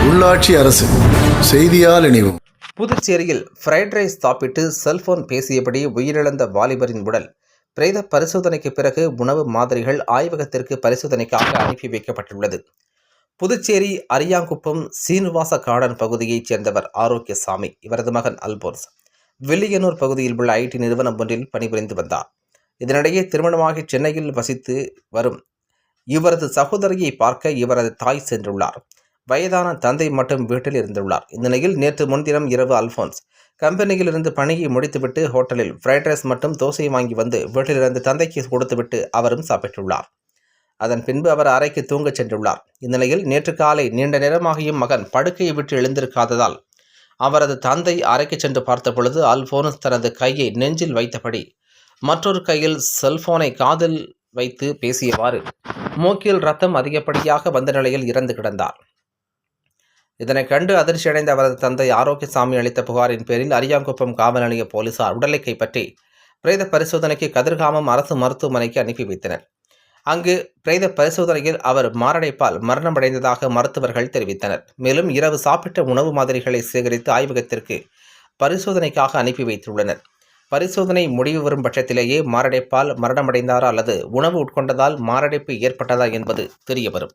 உள்ளாட்சி அரசு செய்தியால் இணைவோம். புதுச்சேரியில் ஃப்ரைட் ரைஸ் சாப்பிட்டு செல்போன் பேசியபடி உயிரிழந்த வாலிபரின் உடல் பிரேத பரிசோதனைக்கு பிறகு உணவு மாதிரிகள் ஆய்வகத்திற்கு பரிசோதனைக்காக அனுப்பி வைக்கப்பட்டுள்ளது. புதுச்சேரி அரியாங்குப்பம் சீனிவாச கார்டன் பகுதியைச் சேர்ந்தவர் ஆரோக்கியசாமி. இவரது மகன் அல்போன்ஸ் வில்லியனூர் பகுதியில் உள்ள ஐடி நிறுவனம் ஒன்றில் பணிபுரிந்து வந்தார். இதனிடையே திருமணமாகி சென்னையில் வசித்து வரும் இவரது சகோதரியை பார்க்க இவரது தாய் சென்றுள்ளார். வயதான தந்தை மட்டும் வீட்டில் இருந்துள்ளார். இந்நிலையில் நேற்று முன்தினம் இரவு அல்போன்ஸ் கம்பெனியில் இருந்து பணியை முடித்துவிட்டு ஹோட்டலில் ஃப்ரைட் ரைஸ் மற்றும் தோசையை வாங்கி வந்து வீட்டிலிருந்து தந்தைக்கு கொடுத்துவிட்டு அவரும் சாப்பிட்டுள்ளார். அதன் பின்பு அவர் அறைக்கு தூங்கச் சென்றுள்ளார். இந்நிலையில் நேற்று காலை நீண்ட நேரமாகியும் மகன் படுக்கையை விட்டு எழுந்திருக்காததால் அவரது தந்தை அறைக்கு சென்று பார்த்த பொழுது அல்போன்ஸ் தனது கையை நெஞ்சில் வைத்தபடி மற்றொரு கையில் செல்போனை காதில் வைத்து பேசியவாறு மூக்கில் ரத்தம் அதிகப்படியாக வந்த நிலையில் இறந்து கிடந்தார். இதனை கண்டு அதிர்ச்சியடைந்த அவரது தந்தை ஆரோக்கியசாமி அளித்த புகாரின் பேரில் அரியாங்குப்பம் காவல் நிலைய போலீசார் உடலை கைப்பற்றி பிரேத பரிசோதனைக்கு கதிர்காமம் அரசு மருத்துவமனைக்கு அனுப்பி வைத்தனர். அங்கு பிரேத பரிசோதனையில் அவர் மாரடைப்பால் மரணமடைந்ததாக மருத்துவர்கள் தெரிவித்தனர். மேலும் இரவு சாப்பிட்ட உணவு மாதிரிகளை சேகரித்து ஆய்வகத்திற்கு பரிசோதனைக்காக அனுப்பி வைத்துள்ளனர். பரிசோதனை முடிவு வரும் பட்சத்திலேயே மாரடைப்பால் மரணமடைந்தாரா அல்லது உணவு உட்கொண்டதால் மாரடைப்பு ஏற்பட்டதா என்பது தெரியவரும்.